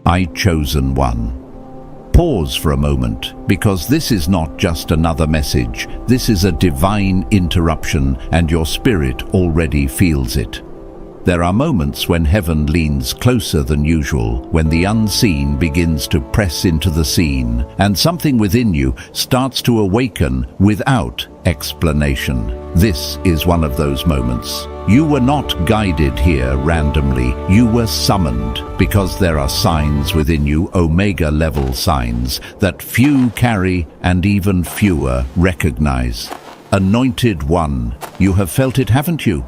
I chosen one. Pause for a moment, because this is not just another message. This is a divine interruption, and your spirit already feels it. There are moments when heaven leans closer than usual, when the unseen begins to press into the seen, and something within you starts to awaken without explanation. This is one of those moments. You were not guided here randomly. You were summoned, because there are signs within you, omega-level signs, that few carry and even fewer recognize. Anointed One, you have felt it, haven't you?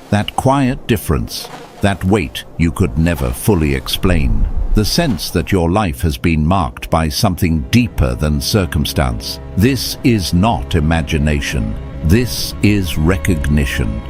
That quiet difference, that weight you could never fully explain. The sense that your life has been marked by something deeper than circumstance. This is not imagination. This is recognition.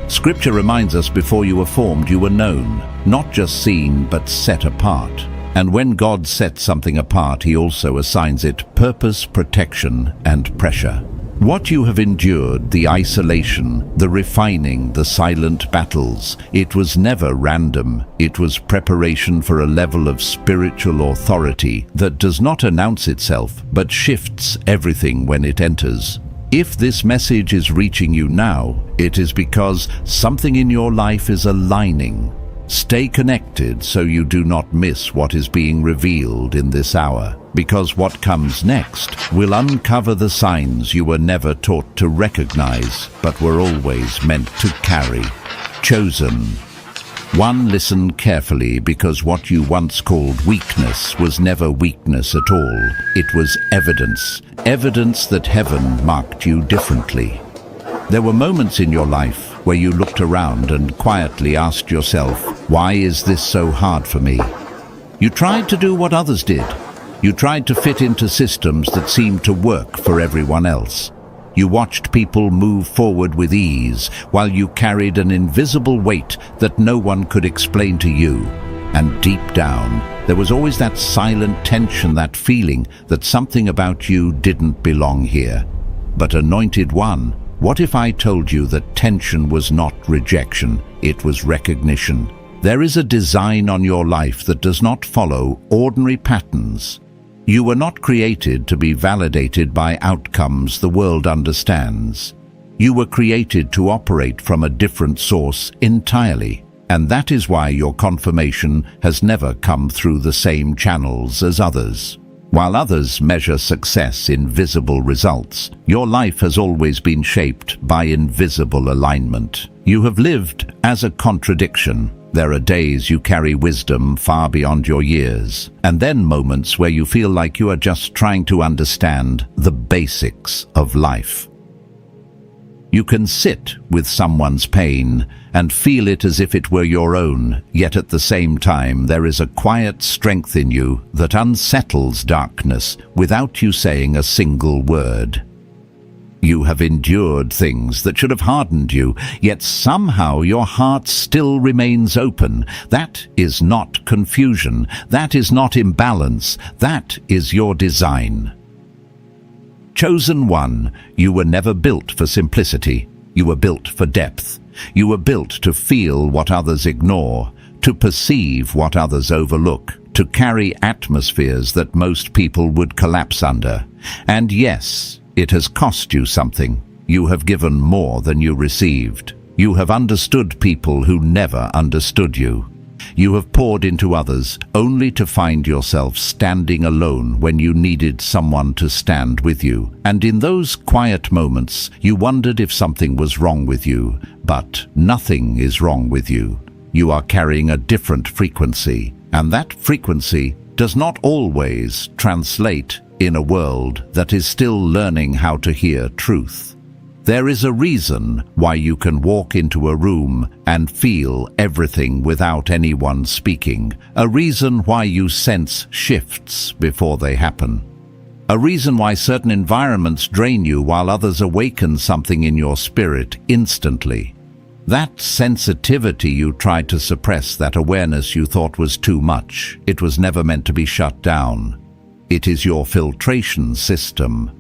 Scripture reminds us before you were formed, you were known, not just seen, but set apart. And when God sets something apart, He also assigns it purpose, protection, and pressure. What you have endured, the isolation, the refining, the silent battles, it was never random. It was preparation for a level of spiritual authority that does not announce itself, but shifts everything when it enters. If this message is reaching you now, it is because something in your life is aligning. Stay connected so you do not miss what is being revealed in this hour, because what comes next will uncover the signs you were never taught to recognize, but were always meant to carry. Chosen. One, listen carefully, because what you once called weakness was never weakness at all. It was evidence. Evidence that heaven marked you differently. There were moments in your life where you looked around and quietly asked yourself, why is this so hard for me? You tried to do what others did. You tried to fit into systems that seemed to work for everyone else. You watched people move forward with ease while you carried an invisible weight that no one could explain to you. And deep down, there was always that silent tension, that feeling that something about you didn't belong here. But Anointed One, what if I told you that tension was not rejection, it was recognition? There is a design on your life that does not follow ordinary patterns. You were not created to be validated by outcomes the world understands. You were created to operate from a different source entirely, and that is why your confirmation has never come through the same channels as others. While others measure success in visible results, your life has always been shaped by invisible alignment. You have lived as a contradiction. There are days you carry wisdom far beyond your years, and then moments where you feel like you are just trying to understand the basics of life. You can sit with someone's pain and feel it as if it were your own, yet at the same time there is a quiet strength in you that unsettles darkness without you saying a single word. You have endured things that should have hardened you, yet somehow your heart still remains open. That is not confusion. That is not imbalance. That is your design. Chosen One, you were never built for simplicity. You were built for depth. You were built to feel what others ignore, to perceive what others overlook, to carry atmospheres that most people would collapse under. And yes, it has cost you something. You have given more than you received. You have understood people who never understood you. You have poured into others only to find yourself standing alone when you needed someone to stand with you. And in those quiet moments, you wondered if something was wrong with you. But nothing is wrong with you. You are carrying a different frequency, and that frequency does not always translate in a world that is still learning how to hear truth. There is a reason why you can walk into a room and feel everything without anyone speaking. A reason why you sense shifts before they happen. A reason why certain environments drain you while others awaken something in your spirit instantly. That sensitivity you tried to suppress, that awareness you thought was too much, it was never meant to be shut down. It is your filtration system.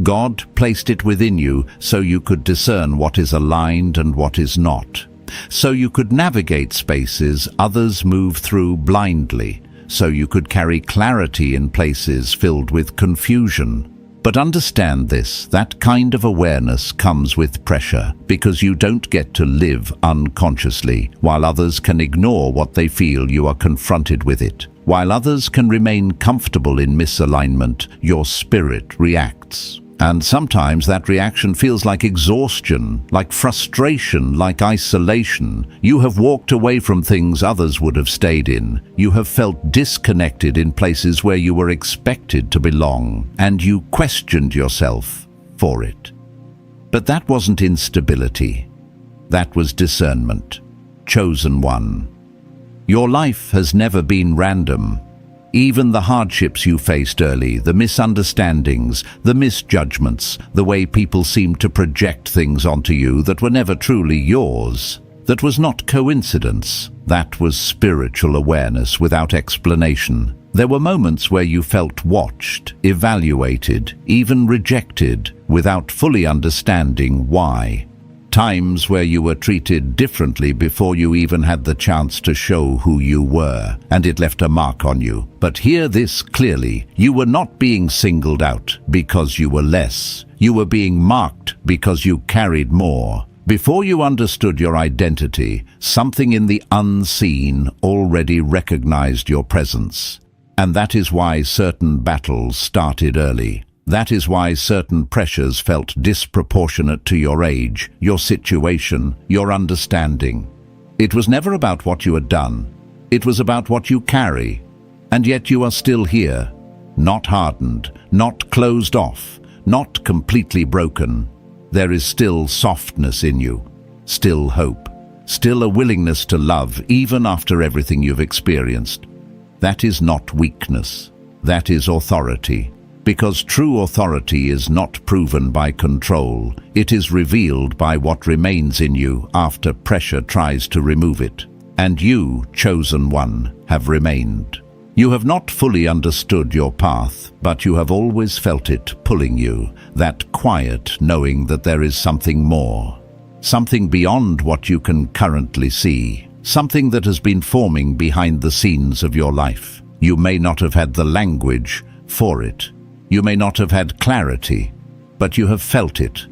God placed it within you so you could discern what is aligned and what is not. So you could navigate spaces others move through blindly. so you could carry clarity in places filled with confusion. But understand this, that kind of awareness comes with pressure, because you don't get to live unconsciously, while others can ignore what they feel. You are confronted with it. While others can remain comfortable in misalignment, your spirit reacts. And sometimes that reaction feels like exhaustion, like frustration, like isolation. You have walked away from things others would have stayed in. You have felt disconnected in places where you were expected to belong, and you questioned yourself for it. But that wasn't instability. That was discernment. Chosen one. Your life has never been random. Even the hardships you faced early, the misunderstandings, the misjudgments, the way people seemed to project things onto you that were never truly yours, that was not coincidence. That was spiritual awareness without explanation. There were moments where you felt watched, evaluated, even rejected, without fully understanding why. Times where you were treated differently before you even had the chance to show who you were, and it left a mark on you. But hear this clearly, you were not being singled out because you were less. You were being marked because you carried more. Before you understood your identity, something in the unseen already recognized your presence. And that is why certain battles started early. That is why certain pressures felt disproportionate to your age, your situation, your understanding. It was never about what you had done. It was about what you carry. And yet you are still here, not hardened, not closed off, not completely broken. There is still softness in you, still hope, still a willingness to love even after everything you've experienced. That is not weakness. That is authority. Because true authority is not proven by control, it is revealed by what remains in you after pressure tries to remove it. And you, chosen one, have remained. You have not fully understood your path, but you have always felt it pulling you, that quiet knowing that there is something more. Something beyond what you can currently see. Something that has been forming behind the scenes of your life. You may not have had the language for it. You may not have had clarity, but you have felt it.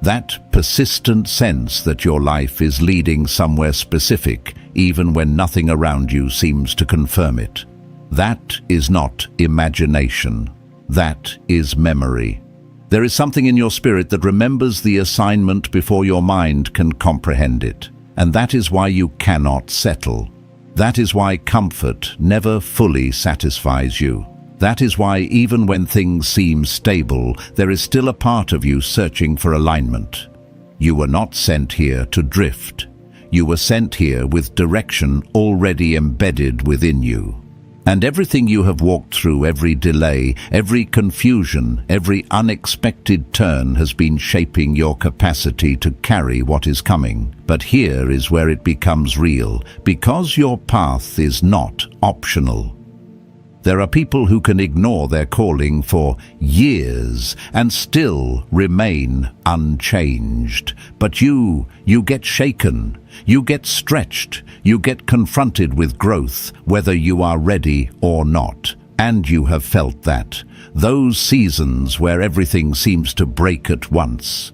That persistent sense that your life is leading somewhere specific, even when nothing around you seems to confirm it. That is not imagination. That is memory. There is something in your spirit that remembers the assignment before your mind can comprehend it. And that is why you cannot settle. That is why comfort never fully satisfies you. That is why even when things seem stable, there is still a part of you searching for alignment. You were not sent here to drift. You were sent here with direction already embedded within you. And everything you have walked through, every delay, every confusion, every unexpected turn has been shaping your capacity to carry what is coming. But here is where it becomes real, because your path is not optional. There are people who can ignore their calling for years and still remain unchanged. But you get shaken, you get stretched, you get confronted with growth, whether you are ready or not. And you have felt that. Those seasons where everything seems to break at once,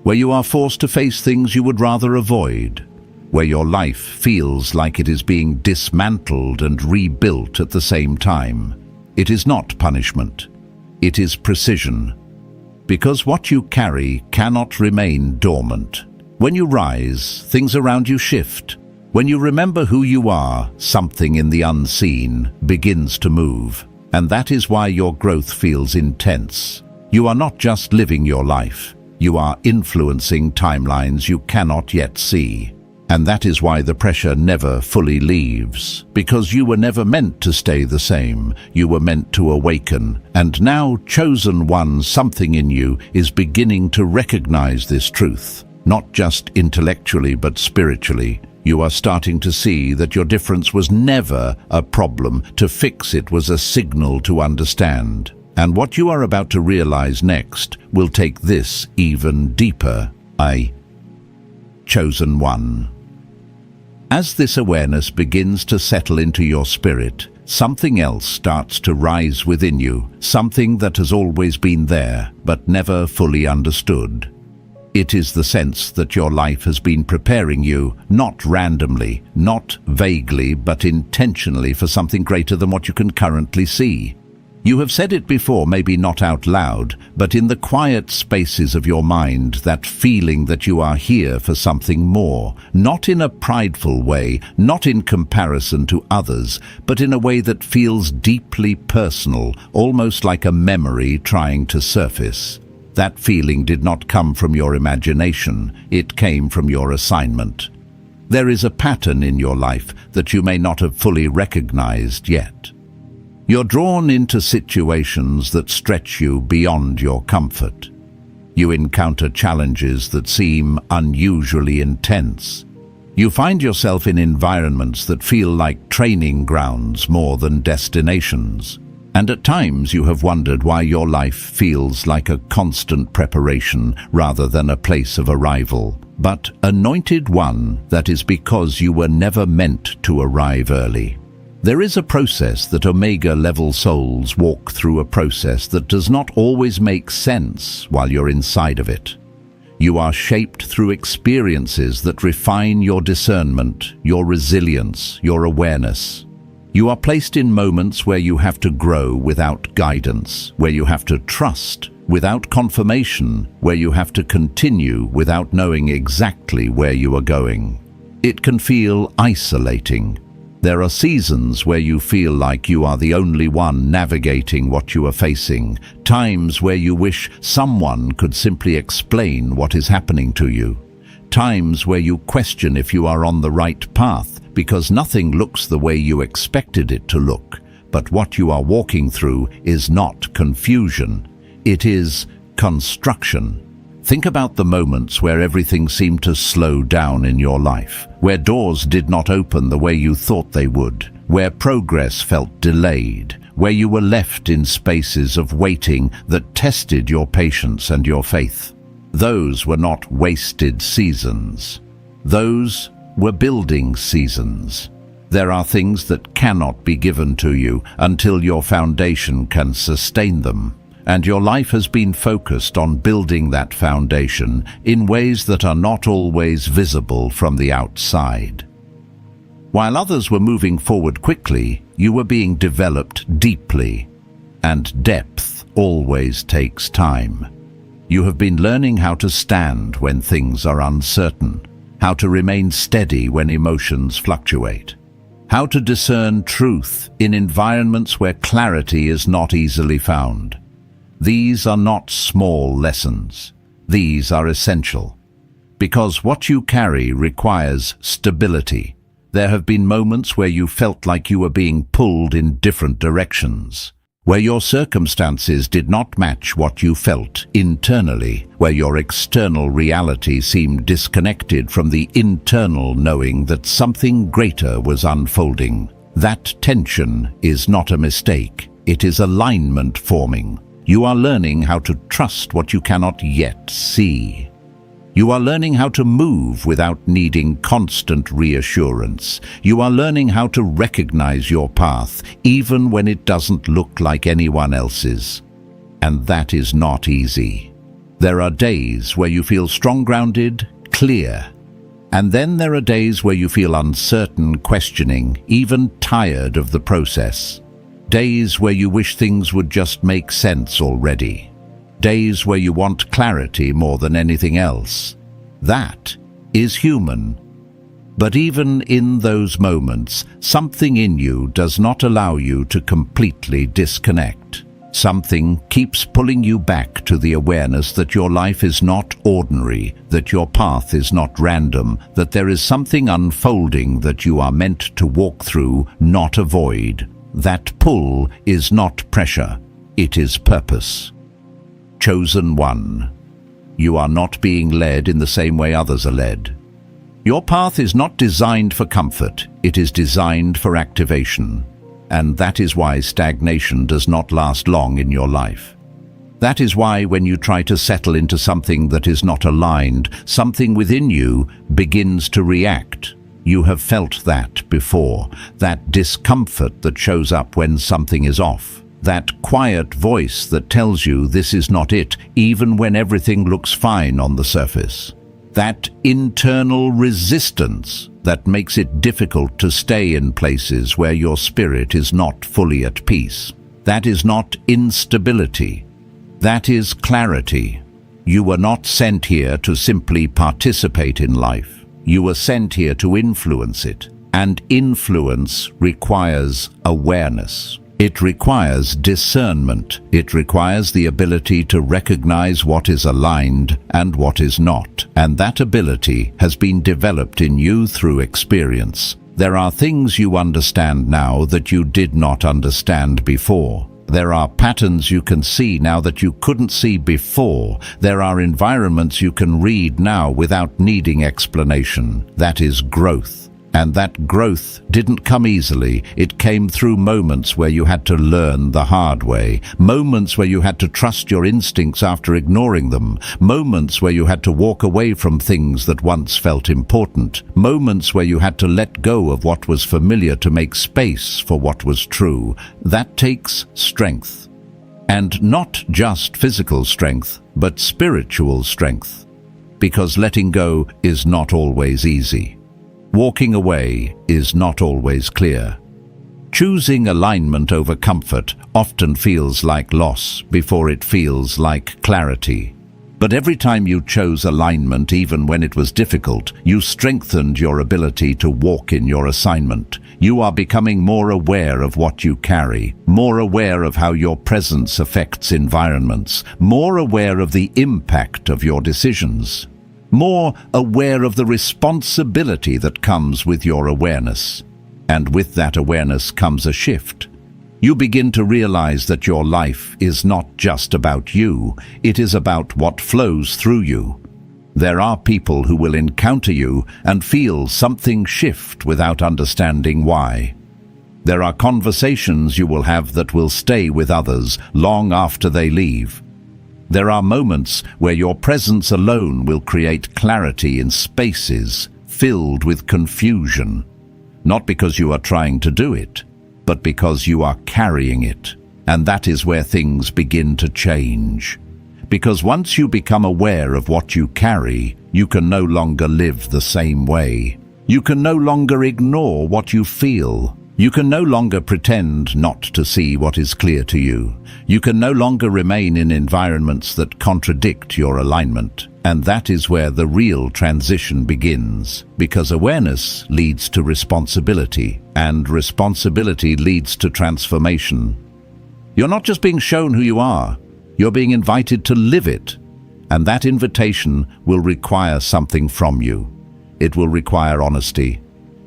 where you are forced to face things you would rather avoid, where your life feels like it is being dismantled and rebuilt at the same time. It is not punishment. It is precision. Because what you carry cannot remain dormant. When you rise, things around you shift. When you remember who you are, something in the unseen begins to move. And that is why your growth feels intense. You are not just living your life. You are influencing timelines you cannot yet see. And that is why the pressure never fully leaves, because you were never meant to stay the same. You were meant to awaken. And now, chosen one, something in you is beginning to recognize this truth, not just intellectually but spiritually. You are starting to see that your difference was never a problem. To fix it was a signal to understand. And what you are about to realize next will take this even deeper. Chosen one. As this awareness begins to settle into your spirit, something else starts to rise within you, something that has always been there, but never fully understood. It is the sense that your life has been preparing you, not randomly, not vaguely, but intentionally for something greater than what you can currently see. You have said it before, maybe not out loud, but in the quiet spaces of your mind, that feeling that you are here for something more, not in a prideful way, not in comparison to others, but in a way that feels deeply personal, almost like a memory trying to surface. That feeling did not come from your imagination, it came from your assignment. There is a pattern in your life that you may not have fully recognized yet. You're drawn into situations that stretch you beyond your comfort. You encounter challenges that seem unusually intense. You find yourself in environments that feel like training grounds more than destinations. And at times you have wondered why your life feels like a constant preparation rather than a place of arrival. But, anointed one, that is because you were never meant to arrive early. There is a process that Omega-level souls walk through, a process that does not always make sense while you're inside of it. You are shaped through experiences that refine your discernment, your resilience, your awareness. You are placed in moments where you have to grow without guidance, where you have to trust without confirmation, where you have to continue without knowing exactly where you are going. It can feel isolating. There are seasons where you feel like you are the only one navigating what you are facing, times where you wish someone could simply explain what is happening to you, times where you question if you are on the right path, because nothing looks the way you expected it to look. But what you are walking through is not confusion. It is construction. Think about the moments where everything seemed to slow down in your life, where doors did not open the way you thought they would, where progress felt delayed, where you were left in spaces of waiting that tested your patience and your faith. Those were not wasted seasons. Those were building seasons. There are things that cannot be given to you until your foundation can sustain them, and your life has been focused on building that foundation in ways that are not always visible from the outside. While others were moving forward quickly, you were being developed deeply, and depth always takes time. You have been learning how to stand when things are uncertain, how to remain steady when emotions fluctuate, how to discern truth in environments where clarity is not easily found. These are not small lessons. These are essential. Because what you carry requires stability. There have been moments where you felt like you were being pulled in different directions, where your circumstances did not match what you felt internally, where your external reality seemed disconnected from the internal knowing that something greater was unfolding. That tension is not a mistake, it is alignment forming. You are learning how to trust what you cannot yet see. You are learning how to move without needing constant reassurance. You are learning how to recognize your path, even when it doesn't look like anyone else's. And that is not easy. There are days where you feel strong-grounded, clear. And then there are days where you feel uncertain, questioning, even tired of the process. Days where you wish things would just make sense already. Days where you want clarity more than anything else. That is human. But even in those moments, something in you does not allow you to completely disconnect. Something keeps pulling you back to the awareness that your life is not ordinary, that your path is not random, that there is something unfolding that you are meant to walk through, not avoid. That pull is not pressure, it is purpose. Chosen one. You are not being led in the same way others are led. Your path is not designed for comfort, it is designed for activation. And that is why stagnation does not last long in your life. That is why when you try to settle into something that is not aligned, something within you begins to react. You have felt that before, that discomfort that shows up when something is off. That quiet voice that tells you this is not it, even when everything looks fine on the surface. That internal resistance that makes it difficult to stay in places where your spirit is not fully at peace. That is not instability. That is clarity. You were not sent here to simply participate in life. You were sent here to influence it. And influence requires awareness. It requires discernment. It requires the ability to recognize what is aligned and what is not. And that ability has been developed in you through experience. There are things you understand now that you did not understand before. There are patterns you can see now that you couldn't see before. There are environments you can read now without needing explanation. That is growth. And that growth didn't come easily. It came through moments where you had to learn the hard way. Moments where you had to trust your instincts after ignoring them. Moments where you had to walk away from things that once felt important. Moments where you had to let go of what was familiar to make space for what was true. That takes strength. And not just physical strength, but spiritual strength. Because letting go is not always easy. Walking away is not always clear. Choosing alignment over comfort often feels like loss before it feels like clarity. But every time you chose alignment, even when it was difficult, you strengthened your ability to walk in your assignment. You are becoming more aware of what you carry, more aware of how your presence affects environments, more aware of the impact of your decisions. More aware of the responsibility that comes with your awareness. And with that awareness comes a shift. You begin to realize that your life is not just about you, it is about what flows through you. There are people who will encounter you and feel something shift without understanding why. There are conversations you will have that will stay with others long after they leave. There are moments where your presence alone will create clarity in spaces filled with confusion, not because you are trying to do it, but because you are carrying it. And that is where things begin to change. Because once you become aware of what you carry, you can no longer live the same way. You can no longer ignore what you feel. You can no longer pretend not to see what is clear to you. You can no longer remain in environments that contradict your alignment. And that is where the real transition begins, because awareness leads to responsibility, and responsibility leads to transformation. You're not just being shown who you are, you're being invited to live it. And that invitation will require something from you. It will require honesty.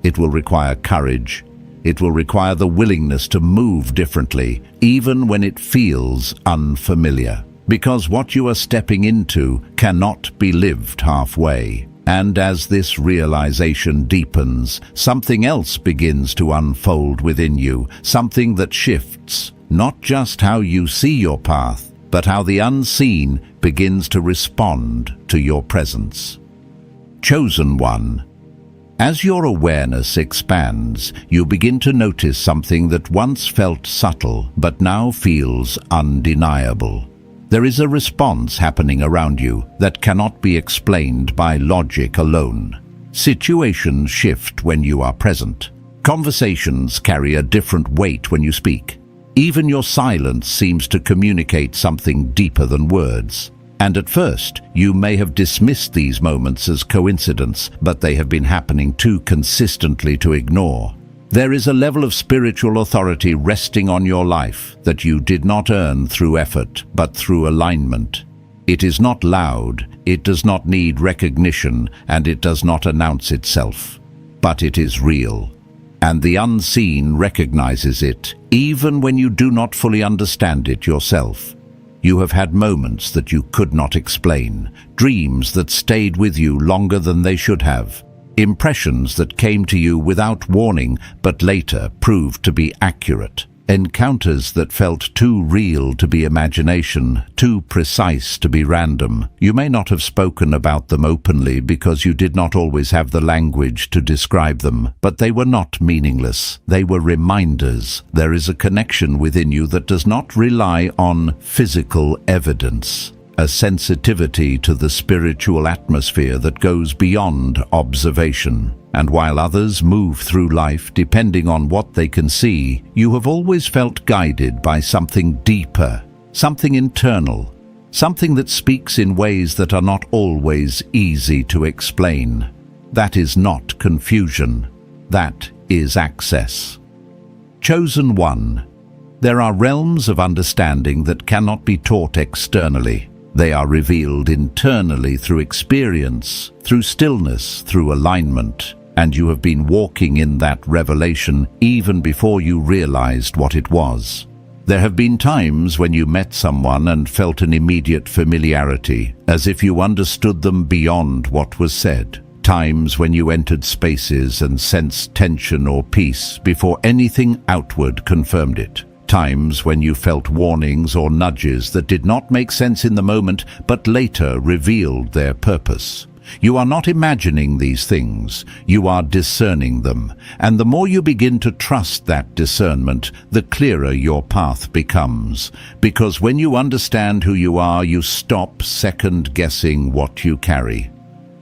It will require courage. It will require the willingness to move differently, even when it feels unfamiliar. Because what you are stepping into cannot be lived halfway. And as this realization deepens, something else begins to unfold within you, something that shifts not just how you see your path, but how the unseen begins to respond to your presence. Chosen one. As your awareness expands, you begin to notice something that once felt subtle but now feels undeniable. There is a response happening around you that cannot be explained by logic alone. Situations shift when you are present. Conversations carry a different weight when you speak. Even your silence seems to communicate something deeper than words. And at first, you may have dismissed these moments as coincidence, but they have been happening too consistently to ignore. There is a level of spiritual authority resting on your life that you did not earn through effort, but through alignment. It is not loud, it does not need recognition, and it does not announce itself. But it is real. And the unseen recognizes it, even when you do not fully understand it yourself. You have had moments that you could not explain, dreams that stayed with you longer than they should have, impressions that came to you without warning but later proved to be accurate. Encounters that felt too real to be imagination, too precise to be random. You may not have spoken about them openly because you did not always have the language to describe them, but they were not meaningless. They were reminders. There is a connection within you that does not rely on physical evidence, a sensitivity to the spiritual atmosphere that goes beyond observation. And while others move through life depending on what they can see, you have always felt guided by something deeper, something internal, something that speaks in ways that are not always easy to explain. That is not confusion. That is access. Chosen one. There are realms of understanding that cannot be taught externally. They are revealed internally through experience, through stillness, through alignment. And you have been walking in that revelation even before you realized what it was. There have been times when you met someone and felt an immediate familiarity, as if you understood them beyond what was said. Times when you entered spaces and sensed tension or peace before anything outward confirmed it. Times when you felt warnings or nudges that did not make sense in the moment, but later revealed their purpose. You are not imagining these things, you are discerning them, and the more you begin to trust that discernment, the clearer your path becomes. Because when you understand who you are, you stop second-guessing what you carry.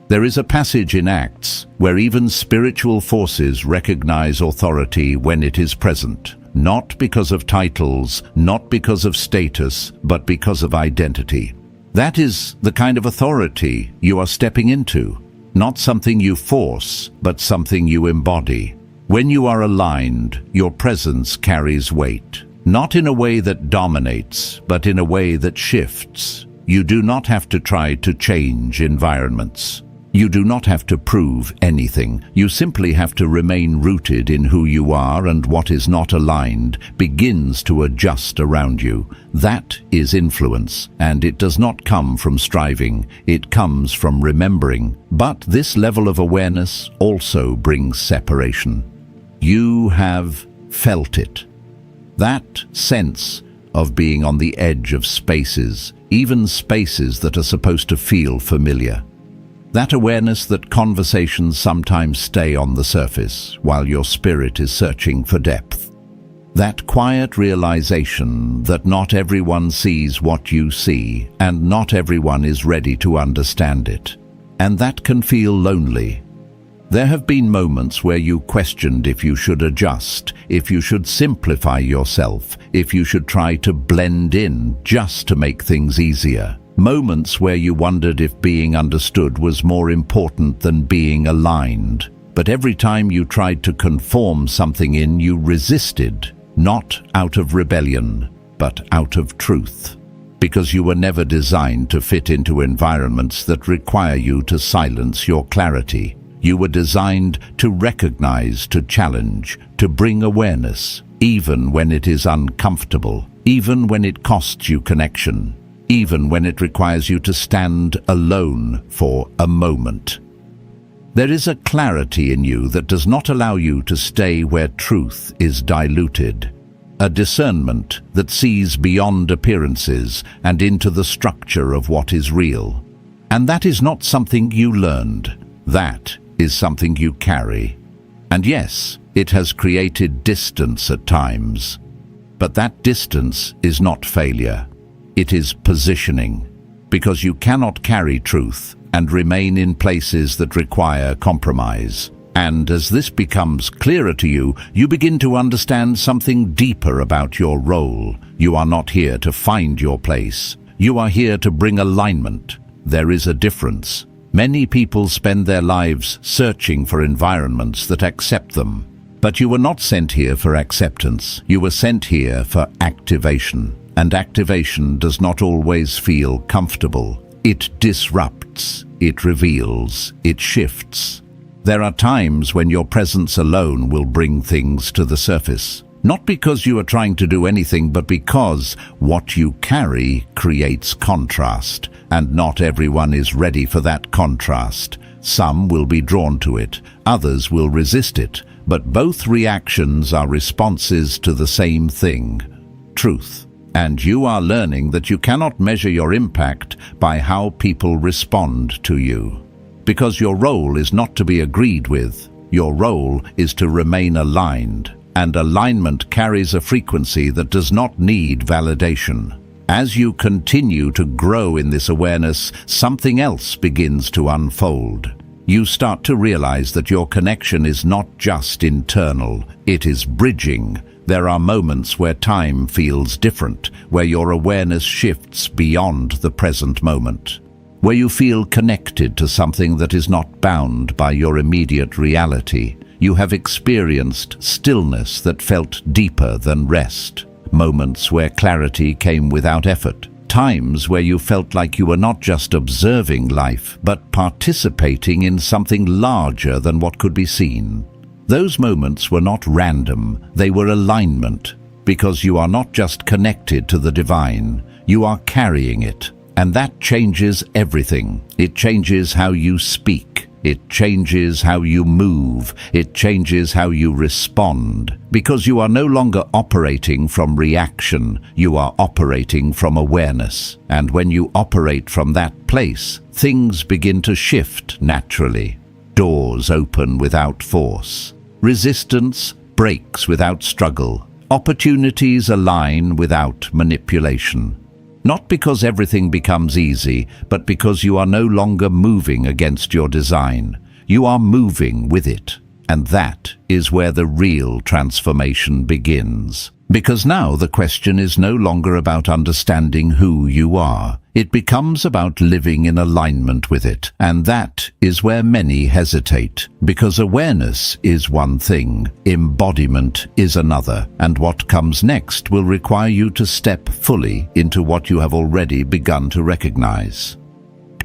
There is a passage in Acts where even spiritual forces recognize authority when it is present, not because of titles, not because of status, but because of identity. That is the kind of authority you are stepping into, not something you force, but something you embody. When you are aligned, your presence carries weight, not in a way that dominates, but in a way that shifts. You do not have to try to change environments. You do not have to prove anything. You simply have to remain rooted in who you are, and what is not aligned begins to adjust around you. That is influence, and it does not come from striving. It comes from remembering. But this level of awareness also brings separation. You have felt it. That sense of being on the edge of spaces, even spaces that are supposed to feel familiar. That awareness that conversations sometimes stay on the surface while your spirit is searching for depth. That quiet realization that not everyone sees what you see and not everyone is ready to understand it. And that can feel lonely. There have been moments where you questioned if you should adjust, if you should simplify yourself, if you should try to blend in just to make things easier. Moments where you wondered if being understood was more important than being aligned. But every time you tried to conform something in, you resisted, not out of rebellion, but out of truth. Because you were never designed to fit into environments that require you to silence your clarity. You were designed to recognize, to challenge, to bring awareness, even when it is uncomfortable, even when it costs you connection. Even when it requires you to stand alone for a moment. There is a clarity in you that does not allow you to stay where truth is diluted. A discernment that sees beyond appearances and into the structure of what is real. And that is not something you learned. That is something you carry. And yes, it has created distance at times. But that distance is not failure. It is positioning, because you cannot carry truth and remain in places that require compromise. And as this becomes clearer to you, you begin to understand something deeper about your role. You are not here to find your place. You are here to bring alignment. There is a difference. Many people spend their lives searching for environments that accept them. But you were not sent here for acceptance. You were sent here for activation. And activation does not always feel comfortable. It disrupts, it reveals, it shifts. There are times when your presence alone will bring things to the surface. Not because you are trying to do anything, but because what you carry creates contrast. And not everyone is ready for that contrast. Some will be drawn to it, others will resist it. but both reactions are responses to the same thing, truth. And you are learning that you cannot measure your impact by how people respond to you. Because your role is not to be agreed with, your role is to remain aligned, and alignment carries a frequency that does not need validation. As you continue to grow in this awareness, something else begins to unfold. You start to realize that your connection is not just internal, it is bridging. There are moments where time feels different, where your awareness shifts beyond the present moment, where you feel connected to something that is not bound by your immediate reality. You have experienced stillness that felt deeper than rest, moments where clarity came without effort, times where you felt like you were not just observing life, but participating in something larger than what could be seen. Those moments were not random, they were alignment, because you are not just connected to the divine, you are carrying it. And that changes everything. It changes how you speak. It changes how you move. It changes how you respond. Because you are no longer operating from reaction, you are operating from awareness. And when you operate from that place, things begin to shift naturally. Doors open without force. Resistance breaks without struggle. Opportunities align without manipulation. Not because everything becomes easy, but because you are no longer moving against your design. You are moving with it. And that is where the real transformation begins. Because now the question is no longer about understanding who you are. It becomes about living in alignment with it. And that is where many hesitate. Because awareness is one thing, embodiment is another. And what comes next will require you to step fully into what you have already begun to recognize.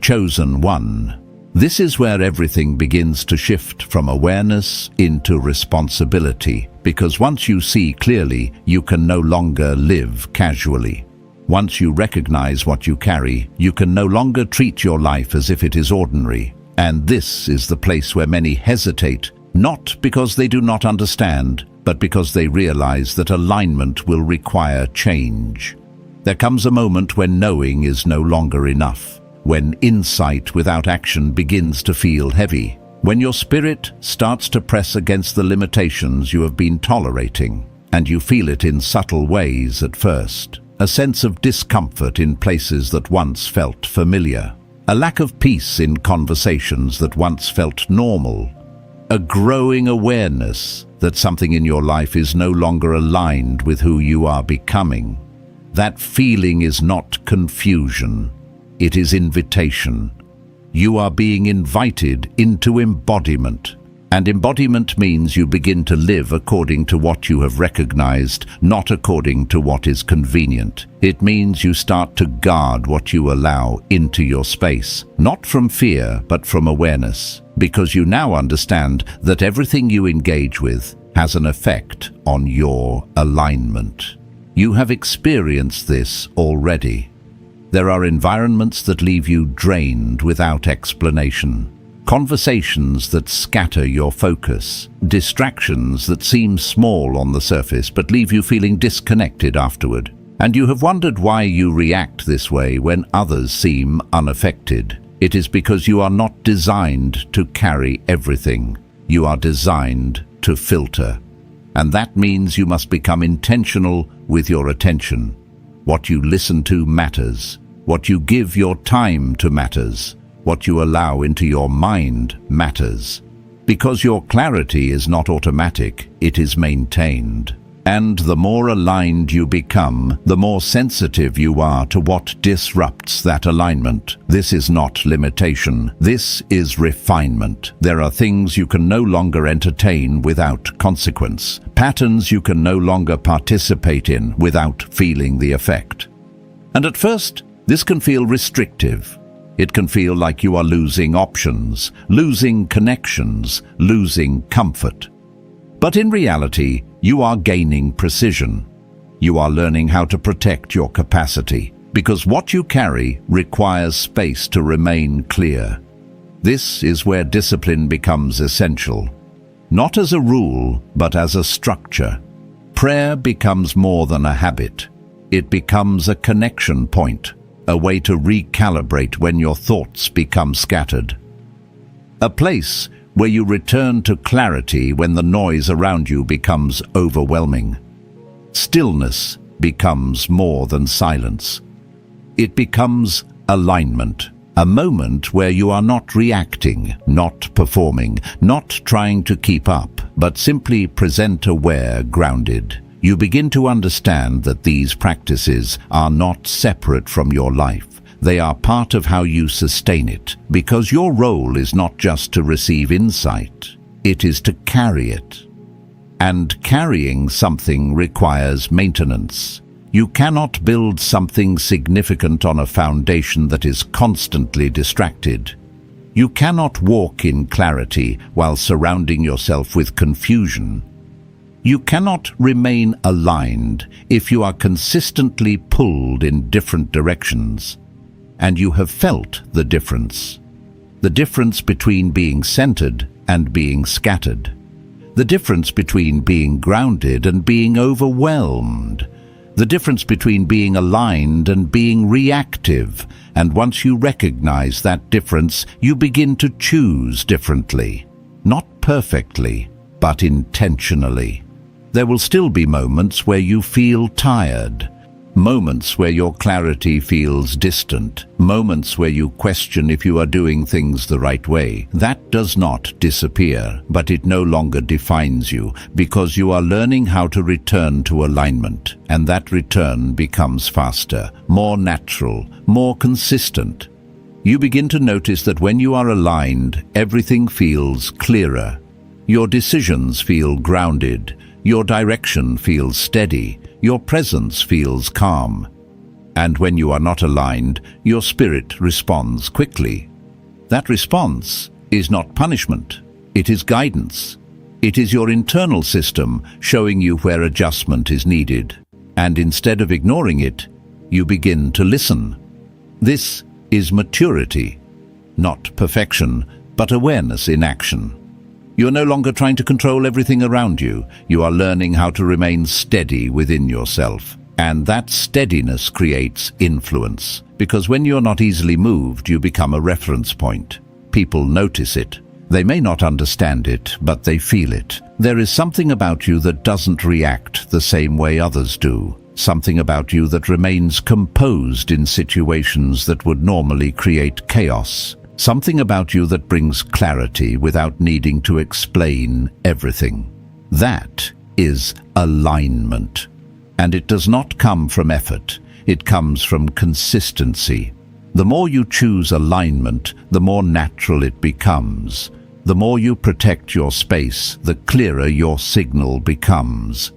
Chosen one. This is where everything begins to shift from awareness into responsibility, because once you see clearly, you can no longer live casually. Once you recognize what you carry, you can no longer treat your life as if it is ordinary. And this is the place where many hesitate, not because they do not understand, but because they realize that alignment will require change. There comes a moment when knowing is no longer enough. When insight without action begins to feel heavy, when your spirit starts to press against the limitations you have been tolerating, and you feel it in subtle ways at first, a sense of discomfort in places that once felt familiar, a lack of peace in conversations that once felt normal, a growing awareness that something in your life is no longer aligned with who you are becoming. That feeling is not confusion. It is invitation. You are being invited into embodiment. And embodiment means you begin to live according to what you have recognized, not according to what is convenient. It means you start to guard what you allow into your space, not from fear, but from awareness, because you now understand that everything you engage with has an effect on your alignment. You have experienced this already. There are environments that leave you drained without explanation. Conversations that scatter your focus. Distractions that seem small on the surface but leave you feeling disconnected afterward. And you have wondered why you react this way when others seem unaffected. It is because you are not designed to carry everything. You are designed to filter. And that means you must become intentional with your attention. What you listen to matters. What you give your time to matters. What you allow into your mind matters. Because your clarity is not automatic, it is maintained. And the more aligned you become, the more sensitive you are to what disrupts that alignment. This is not limitation. This is refinement. There are things you can no longer entertain without consequence. Patterns you can no longer participate in without feeling the effect. And at first, this can feel restrictive. It can feel like you are losing options, losing connections, losing comfort. But in reality, you are gaining precision. You are learning how to protect your capacity, because what you carry requires space to remain clear. This is where discipline becomes essential. not as a rule, but as a structure. Prayer becomes more than a habit. It becomes a connection point, a way to recalibrate when your thoughts become scattered. A place where you return to clarity when the noise around you becomes overwhelming. Stillness becomes more than silence. It becomes alignment, a moment where you are not reacting, not performing, not trying to keep up, but simply present aware, grounded. You begin to understand that these practices are not separate from your life. They are part of how you sustain it, because your role is not just to receive insight, it is to carry it. And carrying something requires maintenance. You cannot build something significant on a foundation that is constantly distracted. You cannot walk in clarity while surrounding yourself with confusion. You cannot remain aligned if you are consistently pulled in different directions. And you have felt the difference. The difference between being centered and being scattered. The difference between being grounded and being overwhelmed. The difference between being aligned and being reactive. And once you recognize that difference, you begin to choose differently. Not perfectly, but intentionally. There will still be moments where you feel tired, moments where your clarity feels distant, moments where you question if you are doing things the right way. That does not disappear, but it no longer defines you, because you are learning how to return to alignment, and that return becomes faster, more natural, more consistent. You begin to notice that when you are aligned, everything feels clearer. Your decisions feel grounded. Your direction feels steady, your presence feels calm. And when you are not aligned, your spirit responds quickly. That response is not punishment, it is guidance. It is your internal system showing you where adjustment is needed. And instead of ignoring it, you begin to listen. This is maturity, not perfection, but awareness in action. You are no longer trying to control everything around you. You are learning how to remain steady within yourself. And that steadiness creates influence. Because when you're not easily moved, you become a reference point. People notice it. They may not understand it, but they feel it. There is something about you that doesn't react the same way others do. Something about you that remains composed in situations that would normally create chaos. Something about you that brings clarity without needing to explain everything. That is alignment. And it does not come from effort. It comes from consistency. The more you choose alignment, the more natural it becomes. The more you protect your space, the clearer your signal becomes.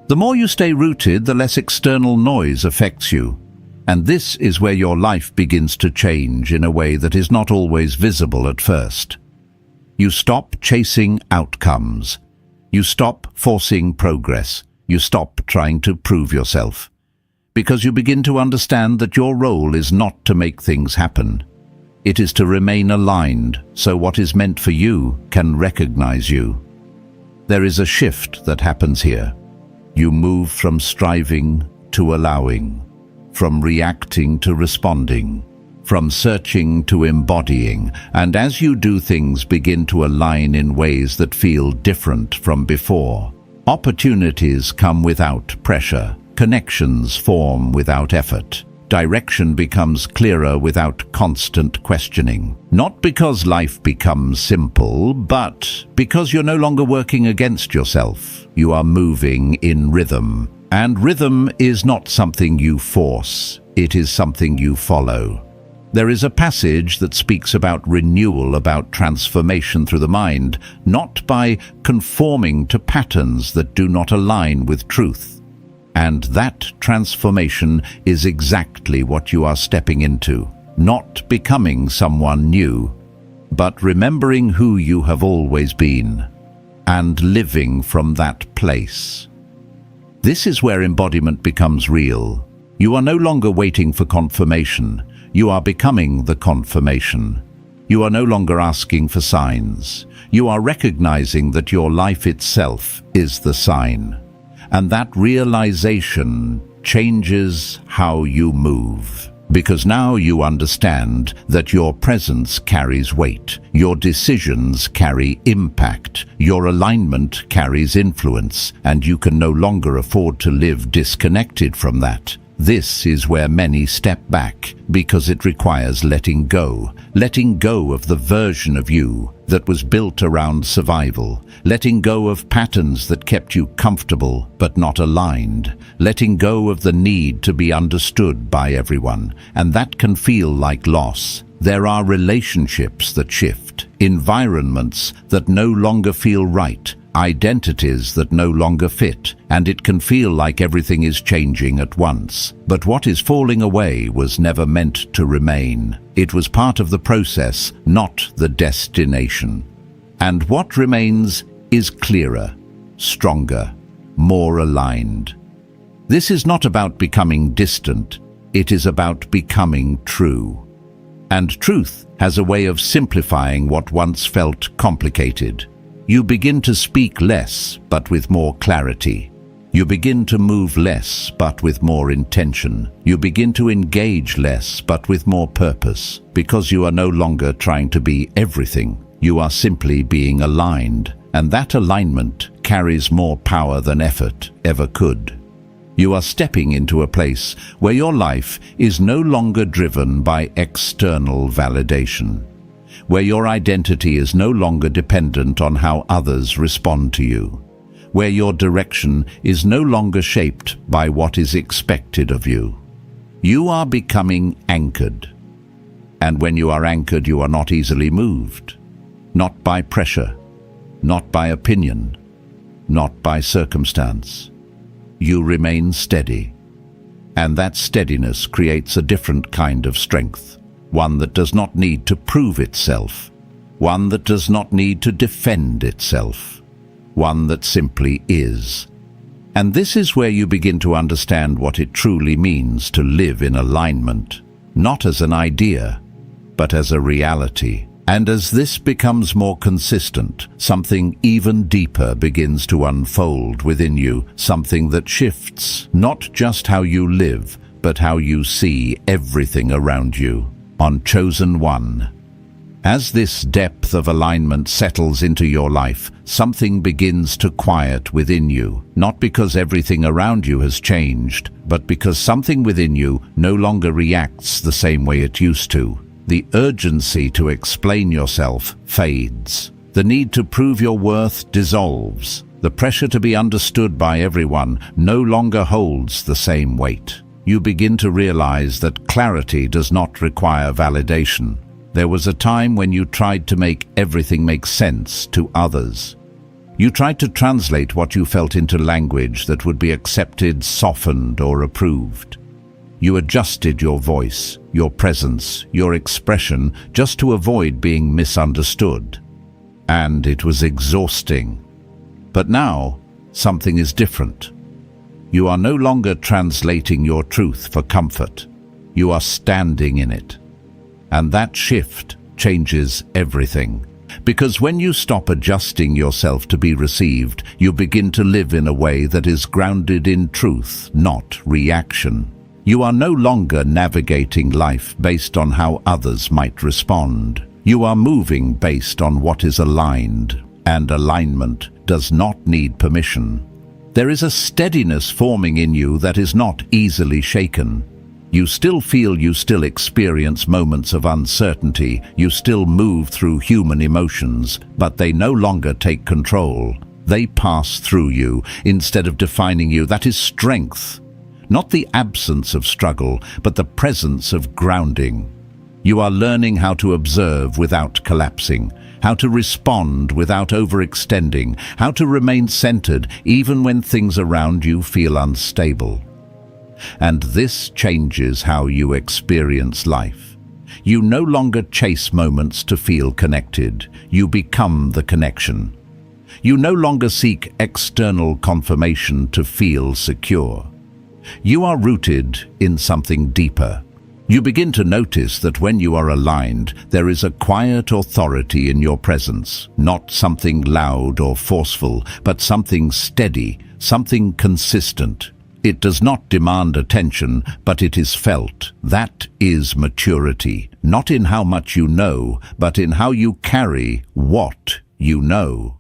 The more you stay rooted, the less external noise affects you. And this is where your life begins to change in a way that is not always visible at first. You stop chasing outcomes. You stop forcing progress. You stop trying to prove yourself. Because you begin to understand that your role is not to make things happen. It is to remain aligned so what is meant for you can recognize you. There is a shift that happens here. You move from striving to allowing. From reacting to responding, from searching to embodying, and as you do, things begin to align in ways that feel different from before. Opportunities come without pressure, connections form without effort, direction becomes clearer without constant questioning. Not because life becomes simple, but because you're no longer working against yourself. You are moving in rhythm. And rhythm is not something you force, it is something you follow. There is a passage that speaks about renewal, about transformation through the mind, not by conforming to patterns that do not align with truth. And that transformation is exactly what you are stepping into, not becoming someone new, but remembering who you have always been, and living from that place. This is where embodiment becomes real. You are no longer waiting for confirmation. You are becoming the confirmation. You are no longer asking for signs. You are recognizing that your life itself is the sign. And that realization changes how you move. Because now you understand that your presence carries weight, your decisions carry impact, your alignment carries influence, and you can no longer afford to live disconnected from that. This is where many step back, because it requires letting go of the version of you that was built around survival, letting go of patterns that kept you comfortable but not aligned, letting go of the need to be understood by everyone, and that can feel like loss. There are relationships that shift, environments that no longer feel right, identities that no longer fit, and it can feel like everything is changing at once. But what is falling away was never meant to remain. It was part of the process, not the destination. And what remains is clearer, stronger, more aligned. This is not about becoming distant, it is about becoming true. And truth has a way of simplifying what once felt complicated. You begin to speak less, but with more clarity. You begin to move less, but with more intention. You begin to engage less, but with more purpose. Because you are no longer trying to be everything. You are simply being aligned, and that alignment carries more power than effort ever could. You are stepping into a place where your life is no longer driven by external validation, where your identity is no longer dependent on how others respond to you, where your direction is no longer shaped by what is expected of you. You are becoming anchored. And when you are anchored, you are not easily moved, not by pressure, not by opinion, not by circumstance. You remain steady, and that steadiness creates a different kind of strength. One that does not need to prove itself, one that does not need to defend itself, one that simply is. And this is where you begin to understand what it truly means to live in alignment, not as an idea, but as a reality. And as this becomes more consistent, something even deeper begins to unfold within you, something that shifts not just how you live, but how you see everything around you. On Chosen One. As this depth of alignment settles into your life, something begins to quiet within you, not because everything around you has changed, but because something within you no longer reacts the same way it used to. The urgency to explain yourself fades. The need to prove your worth dissolves. The pressure to be understood by everyone no longer holds the same weight. You begin to realize that clarity does not require validation. There was a time when you tried to make everything make sense to others. You tried to translate what you felt into language that would be accepted, softened, or approved. You adjusted your voice, your presence, your expression, just to avoid being misunderstood. And it was exhausting. But now, something is different. You are no longer translating your truth for comfort. You are standing in it. And that shift changes everything. Because when you stop adjusting yourself to be received, you begin to live in a way that is grounded in truth, not reaction. You are no longer navigating life based on how others might respond. You are moving based on what is aligned, and alignment does not need permission. There is a steadiness forming in you that is not easily shaken. You still feel, you still experience moments of uncertainty, you still move through human emotions, but they no longer take control. They pass through you instead of defining you. That is strength. Not the absence of struggle, but the presence of grounding. You are learning how to observe without collapsing, how to respond without overextending, how to remain centered even when things around you feel unstable. And this changes how you experience life. You no longer chase moments to feel connected. You become the connection. You no longer seek external confirmation to feel secure. You are rooted in something deeper, You begin to notice that when you are aligned, there is a quiet authority in your presence, not something loud or forceful, but something steady, something consistent. It does not demand attention, but it is felt. That is maturity, not in how much you know, but in how you carry what you know.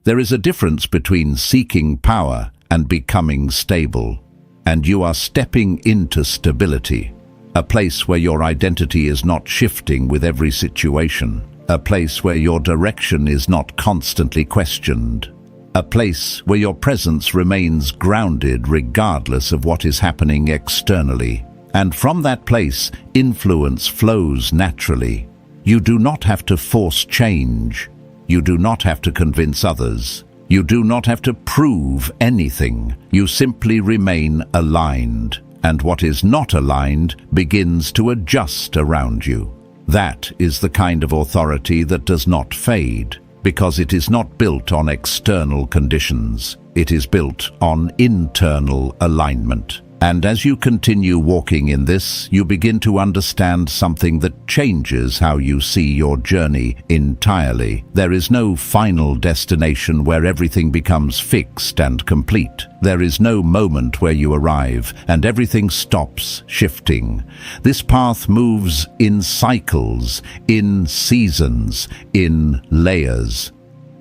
There is a difference between seeking power and becoming stable, and you are stepping into stability. A place where your identity is not shifting with every situation. A place where your direction is not constantly questioned. A place where your presence remains grounded regardless of what is happening externally. And from that place, influence flows naturally. You do not have to force change. You do not have to convince others. You do not have to prove anything. You simply remain aligned. And what is not aligned begins to adjust around you. That is the kind of authority that does not fade, because it is not built on external conditions. It is built on internal alignment. And as you continue walking in this, you begin to understand something that changes how you see your journey entirely. There is no final destination where everything becomes fixed and complete. There is no moment where you arrive and everything stops shifting. This path moves in cycles, in seasons, in layers.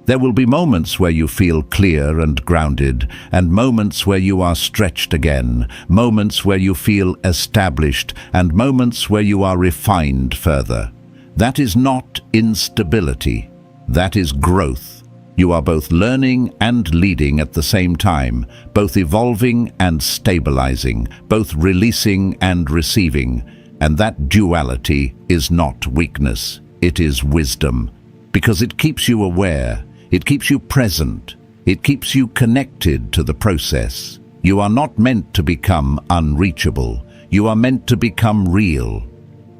There will be moments where you feel clear and grounded, and moments where you are stretched again, moments where you feel established, and moments where you are refined further. That is not instability. That is growth. You are both learning and leading at the same time, both evolving and stabilizing, both releasing and receiving. And that duality is not weakness. It is wisdom, because it keeps you aware. It keeps you present. It keeps you connected to the process. You are not meant to become unreachable. You are meant to become real.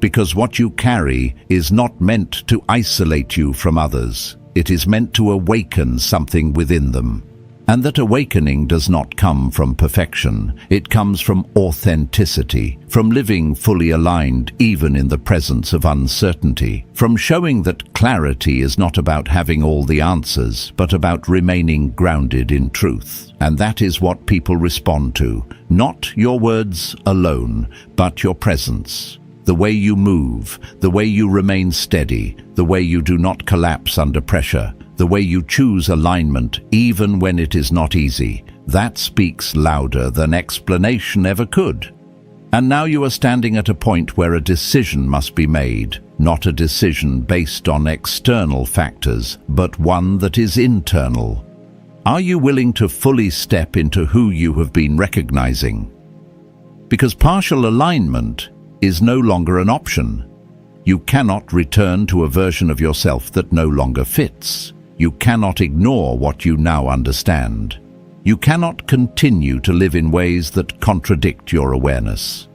Because what you carry is not meant to isolate you from others. It is meant to awaken something within them. And that awakening does not come from perfection. It comes from authenticity, from living fully aligned even in the presence of uncertainty, from showing that clarity is not about having all the answers, but about remaining grounded in truth. And that is what people respond to, not your words alone, but your presence. The way you move, the way you remain steady, the way you do not collapse under pressure, the way you choose alignment even when it is not easy, that speaks louder than explanation ever could. And now you are standing at a point where a decision must be made, not a decision based on external factors, but one that is internal. Are you willing to fully step into who you have been recognizing? Because partial alignment is no longer an option. You cannot return to a version of yourself that no longer fits. You cannot ignore what you now understand. You cannot continue to live in ways that contradict your awareness.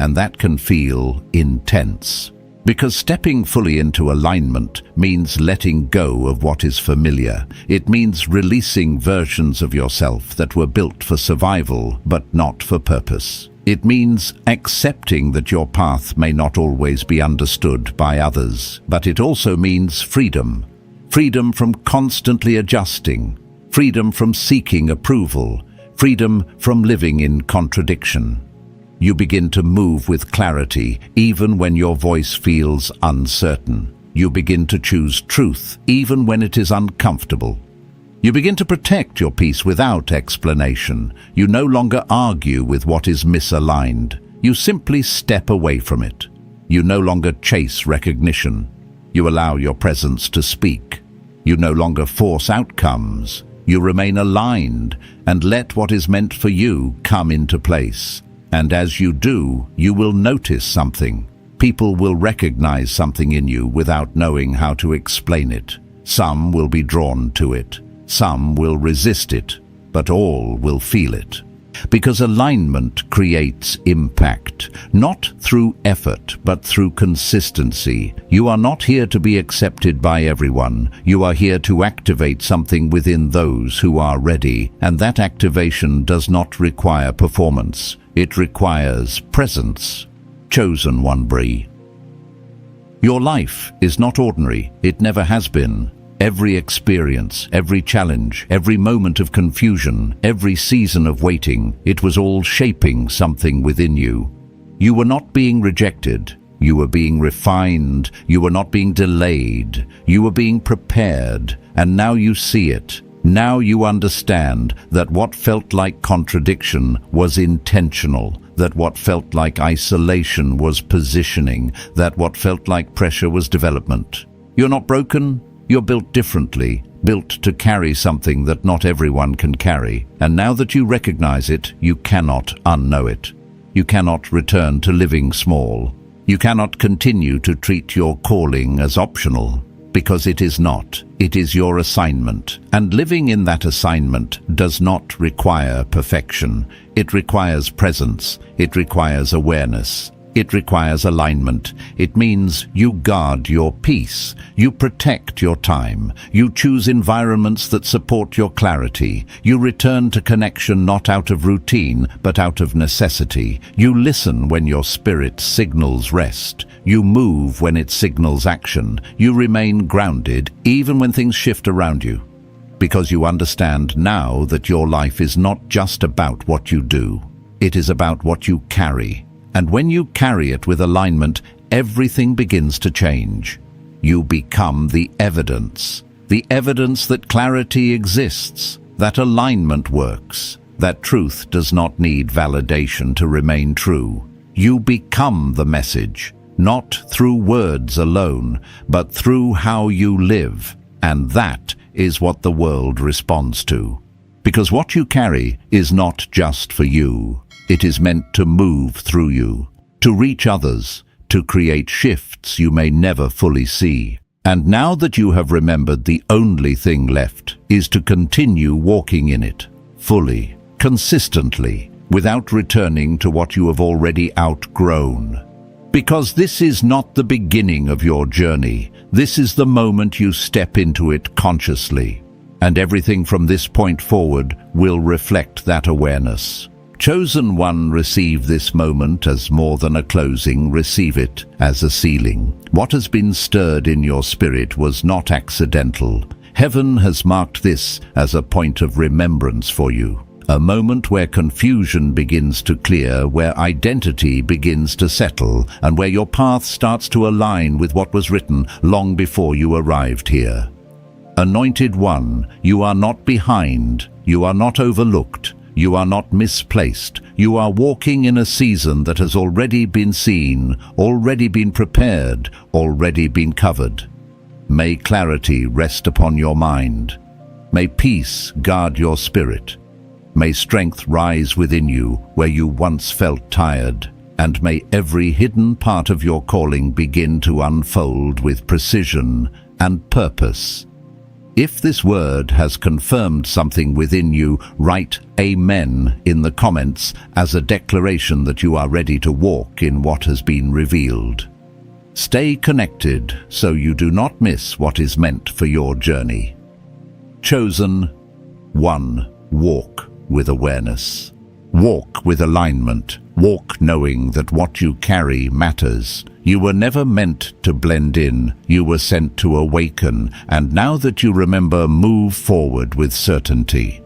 And that can feel intense. Because stepping fully into alignment means letting go of what is familiar. It means releasing versions of yourself that were built for survival but not for purpose. It means accepting that your path may not always be understood by others, but it also means freedom. Freedom from constantly adjusting, freedom from seeking approval, freedom from living in contradiction. You begin to move with clarity even when your voice feels uncertain. You begin to choose truth even when it is uncomfortable. You begin to protect your peace without explanation. You no longer argue with what is misaligned. You simply step away from it. You no longer chase recognition. You allow your presence to speak. You no longer force outcomes. You remain aligned and let what is meant for you come into place. And as you do, you will notice something. People will recognize something in you without knowing how to explain it. Some will be drawn to it. Some will resist it, but all will feel it. Because alignment creates impact, not through effort, but through consistency. You are not here to be accepted by everyone. You are here to activate something within those who are ready, and that activation does not require performance. It requires presence. Chosen one, Bree. Your life is not ordinary. It never has been. Every experience, every challenge, every moment of confusion, every season of waiting, it was all shaping something within you. You were not being rejected. You were being refined. You were not being delayed. You were being prepared. And now you see it. Now you understand that what felt like contradiction was intentional, that what felt like isolation was positioning, that what felt like pressure was development. You're not broken. You're built differently, built to carry something that not everyone can carry. And now that you recognize it, you cannot unknow it. You cannot return to living small. You cannot continue to treat your calling as optional, because it is not. It is your assignment. And living in that assignment does not require perfection. It requires presence. It requires awareness. It requires alignment. It means you guard your peace. You protect your time. You choose environments that support your clarity. You return to connection not out of routine, but out of necessity. You listen when your spirit signals rest. You move when it signals action. You remain grounded even when things shift around you. Because you understand now that your life is not just about what you do. It is about what you carry. And when you carry it with alignment, everything begins to change. You become the evidence that clarity exists, that alignment works, that truth does not need validation to remain true. You become the message, not through words alone, but through how you live. And that is what the world responds to. Because what you carry is not just for you. It is meant to move through you, to reach others, to create shifts you may never fully see. And now that you have remembered, the only thing left is to continue walking in it, fully, consistently, without returning to what you have already outgrown. Because this is not the beginning of your journey. This is the moment you step into it consciously. And everything from this point forward will reflect that awareness. Chosen one, receive this moment as more than a closing, receive it as a sealing. What has been stirred in your spirit was not accidental. Heaven has marked this as a point of remembrance for you. A moment where confusion begins to clear, where identity begins to settle, and where your path starts to align with what was written long before you arrived here. Anointed one, you are not behind, you are not overlooked. You are not misplaced. You are walking in a season that has already been seen, already been prepared, already been covered. May clarity rest upon your mind. May peace guard your spirit. May strength rise within you where you once felt tired. And may every hidden part of your calling begin to unfold with precision and purpose. If this word has confirmed something within you, write Amen in the comments as a declaration that you are ready to walk in what has been revealed. Stay connected so you do not miss what is meant for your journey. Chosen one, walk with awareness. Walk with alignment. Walk knowing that what you carry matters. You were never meant to blend in. You were sent to awaken. And now that you remember, move forward with certainty.